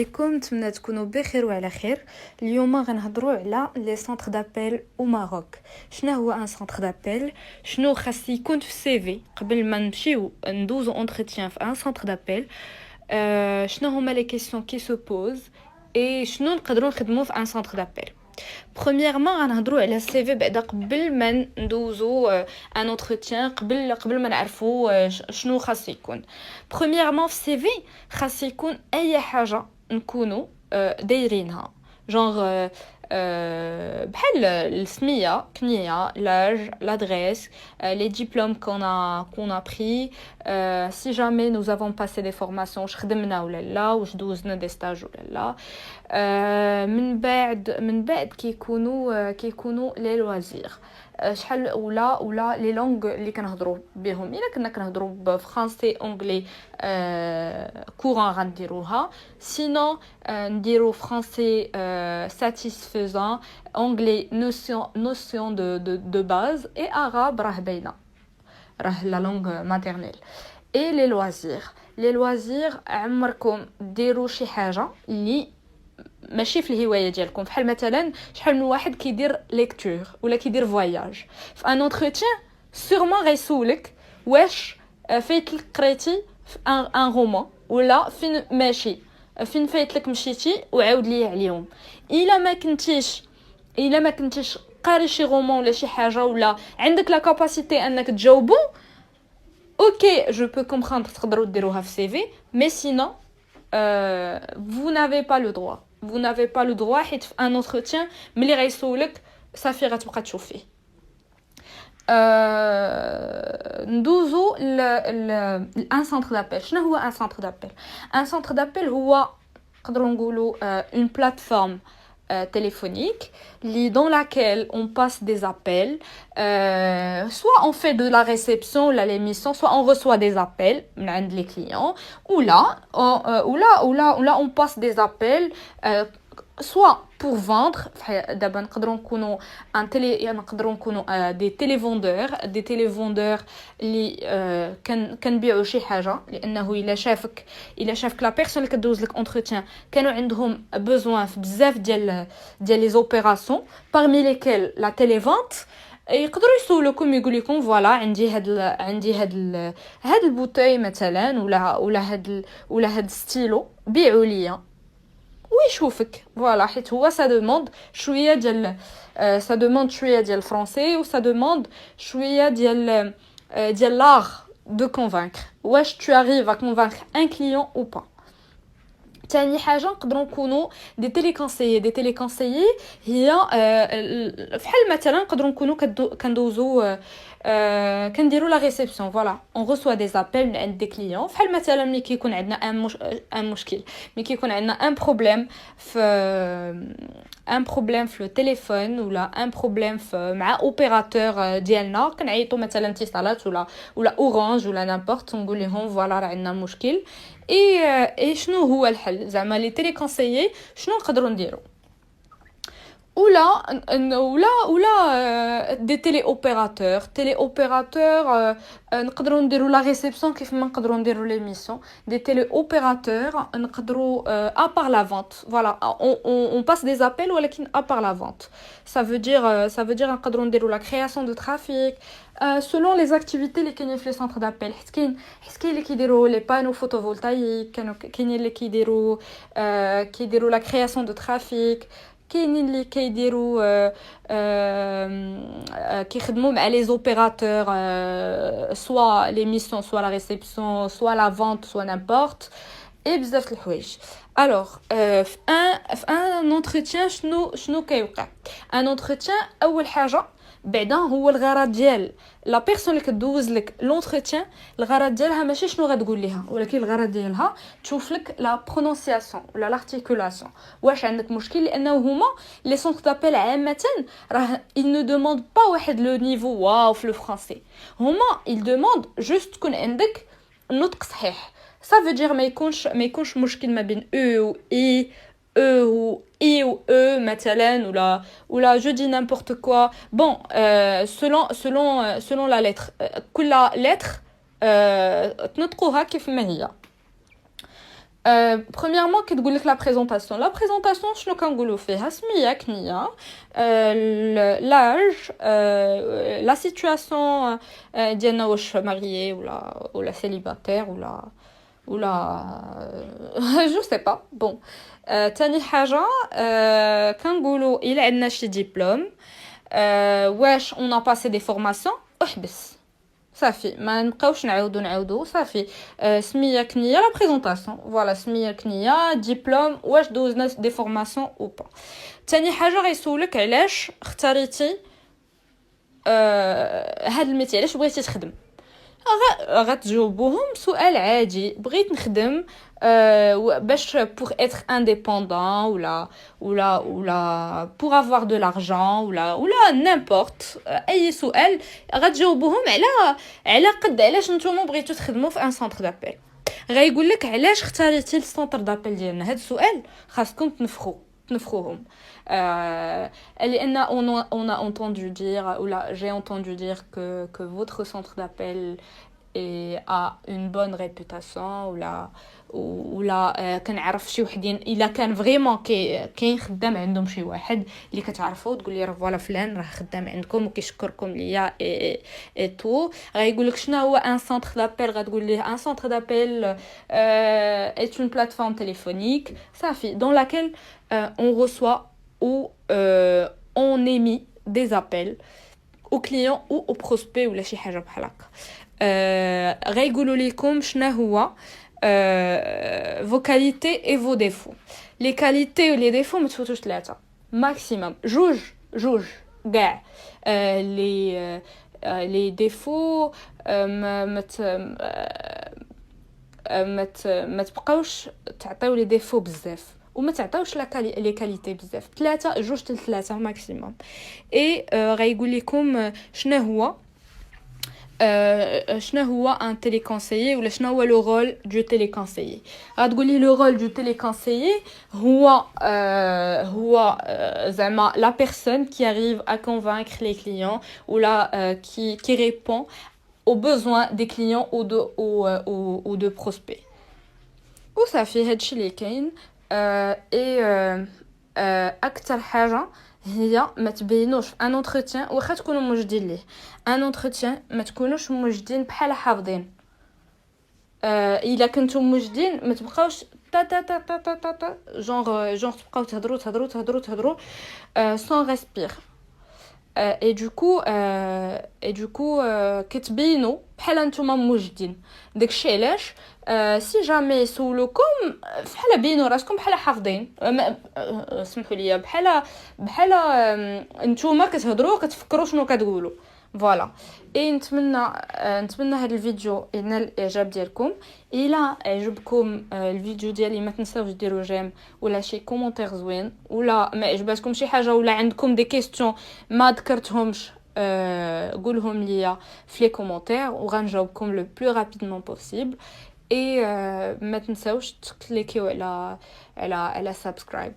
عليكم، نتمنى تكونوا بخير وعلى خير. اليوم غنهضروا على لي سونتر دابيل او ماروك. شنو هو ان سونتر دابيل؟ شنو خاص يكون في السي في قبل ما نمشيو ندوزو اونتروتيان في ان سونتر دابيل؟ شنو هما لي كيسيون كي سو بوز اي شنو نقدروا نخدموا في ان سونتر دابيل. Premièrement, غنهضروا على السي في بعدا قبل ما ندوزو ان اونتروتيان، قبل ما نعرفوا شنو خاص يكون. Premièrement في السي في خاص يكون اي حاجه نكونوا دايرينها، جونغ بحال السميه، كنيه، لاج، l'adresse, les diplômes qu'on a pris, si jamais nous avons passé des formations واش خدمنا ولا لا، واش دوزنا دي ستاج ولا لا. من بعد كيكونوا لي لوازير، شحال ولا لي لونغ اللي كنهضروا بهم. الا كنا كنهضروا بفرنسي اونغلي كورون غنديروها، سينو نديرو فرنسي satisfaisant, anglais notion de base, et arabe راه باينه، راه la langue maternelle. et les loisirs عمركم ديروا شي حاجه اللي ماشي في الهوايه ديالكم، بحال مثلا شحال من واحد كيدير ليكتور ولا كيدير فواياج في ان اونتروتيان، سورمون غيسولك واش فايت لك قريتي في ان رومان ولا فين ماشي، فين فايت لك مشيتي وعاود لي عليهم. الا ما كنتيش قاري شي رومان ولا شي حاجه ولا عندك لا كاباسيتي انك تجاوبو، اوكي جو بو كومبراندر تقدروا ديروها في سي في، مي سينو vous n'avez pas le droit. Vous n'avez pas le droit حيت في ان entretien ملي غيسولك صافي غتبقى تشوف فيه. ندوزو الان سونتر دابيل. شنو هو ان سونتر دابيل؟ ان سونتر دابيل هو نقدروا نقولوا une plateforme téléphonique dans laquelle on passe des appels, soit on fait de la réception, l'émission, soit on reçoit des appels de les clients, ou là on passe des appels, soit pour vendre, d'abord نقدروا نكونوا نقدروا نكونوا des télévendeurs اللي كنبيعوا شي حاجه، لانه الا شافك لا بيرسون اللي كدوز لك اونتروتيان كانوا عندهم بوزوان في بزاف ديال لي زوبيراسيون parmi lesquelles la télévente، يقدروا يسولوكم يقول لكم فوالا عندي هاد البوتاي مثلا ولا هاد ستيلو بيعوا ليا ويشوفك. فوالا حيت هو سا دوموند شويه ديال الفرنسي، و سا دوموند شويه ديال l'art de convaincre. واش tu arrives à convaincre un client ou pas. تاني حاجه نقدروا نكونوا دي تيليكونسيي هي بحال مثلا نقدروا نكونوا كندوزو كنديروا لا ريسبسيون. فوالا اون reçoit des appels عند دي كليون، بحال مثلا ملي كيكون عندنا ان مشكل، ملي كيكون عندنا ان بروبليم في التليفون ولا ان بروبليم مع اوبيراتور ديالنا، كنعيطوا مثلا اتصالات ولا اورانج ولا نامبورط، نقول لهم فوالا راه عندنا مشكل. اي شنو هو الحل؟ زعما لي تيليكونسيي شنو نقدروا نديروا؟ ولا دي تيلي اوبيراتور نقدروا نديروا لا ريسبسيون كيف ما نقدروا نديروا لي ميسيون. دي تيلي اوبيراتور نقدروا ا بار لا فونت، فوالا on passe des appels ولكن ا بار لا فونت. ça veut dire نقدروا نديروا لا création de trafic selon les activités اللي كاينين في لي سونتر دابيل. حيت كاين اللي كيديروا لي بانو فوتوفولتايك، كاينين اللي كيديروا لا création de trafic، كاينين اللي كيديروا كيخدموا مع لي زوبيراتور سوا لي ميسيون سوا لا ريسبسيون سوا لا فونت سوا نامبورط، اي بزاف الحوايج. الوغ في ان اونتروتيان شنو كيوقع؟ ان اونتروتيان اول حاجه بعدا هو الغرض ديال لا بيرسون اللي كدوز لك لونتروتيان، الغرض ديالها ماشي شنو غتقول ليها، ولكن الغرض ديالها تشوف لك لا برونونسياسيون ولا لارتيكولاسيون، واش عندك مشكل. لانه هما لي سونتر دابيل عامه راه ils ne demandent pas واحد لو نيفو واو في الفرنسي، هما ils demandent juste تكون عندك النطق صحيح. ça veut dire ما يكونش مشكل ما بين او و اي، ou i ou e مثلا ولا je dis n'importe quoi. bon selon la lettre، كل lettre تنطقوها كيف ما هي. Premièrement, كي تقول لك la présentation شنو كنقولوا فيها سمية كنية l'âge la situation ديالنا واش marié ولا célibataire ولا je sais pas bon تاني حاجة كنقولوا إلا عندنا شي diplôme واش on a passé des formations احبس صافي ما نبقاوش نعاودو صافي سميه كنيه لا بريزونطاسيون فوالا سميه كنيه ديبلوم واش دوزنا دي فورماسيون او با ثاني حاجه غيسولك علاش اختاريتي هاد الميتي علاش بغيتي تخدم غتجاوبوهم سؤال عادي بغيت نخدم باش pour être indépendant ou pour avoir de l'argent ou n'importe اي سؤال غتجاوبوهم على قد علاش نتوما بغيتو تخدموا في ان سنتر دابيل غايقول لك علاش اختاريتي السنتر دابيل ديالنا هاد السؤال خاصكم تنفخوهم لأن on a entendu dire ou là j'ai entendu dire que votre centre d'appel a une bonne réputation ولا كنعرف شي وحدين الا كان فريمون كاين خدام عندهم شي واحد اللي كتعرفوا تقول لي راه فوالا فلان راه خدام عندكم وكيشكركم ليا اي تو غايقول لك شنو هو ان سنتر دابيل غتقول ليه ان سنتر دابيل est une plateforme téléphonique صافي dans laquelle on reçoit ou on émet des appels aux clients ou aux prospects ولا شي حاجه بحال هكا غايقولوا لكم شنو هو vos qualités et vos défauts les qualités et les défauts ما تفوتوش 3 maximum جوج كاع les défauts ما تبقاوش تعطيو لي ديفو بزاف وما تعطيوش لي كاليتي بزاف 3 ماكسيموم اي غايقول لكم شنو هو ان téléconseiller ولا شنو هو لو رول دو téléconseiller غتقول لي لو رول دو téléconseiller هو زعما la personne qui arrive à convaincre les clients ou qui répond aux besoins des clients ou de prospects وصافي هادشي اللي كاين اكثر حاجه هي ما تبينوش في ان انترتيان واخا تكونوا موجدين ليه ان انترتيان ما تكونوش موجدين بحال حافظين الا كنتم موجدين ما تبقاوش تا تا تا تا تا تا جونغ تبقاو تهضروا sans respirer et du coup كتبينوا بحال نتوما موجدين داكشي علاش سي جامي سولوكم بحال بينوا راسكم بحال حافظين سمحوا لي بحال نتوما كتهضروا كتفكروا شنو كتقولوا فوالا اي نتمنى هذا الفيديو ينال الاعجاب ديالكم الا عجبكم الفيديو ديالي ما تنساوش ديروا جيم ولا شي كومونتير زوين ولا ما عجباتكم شي حاجه ولا عندكم دي كيستيون ما ذكرتهمش قولهم ليا في لي كومونتير وغنجاوبكم لو بلو رابيدمون بوسيبل اي ما تنساوش تكليكيو على سبسكرايب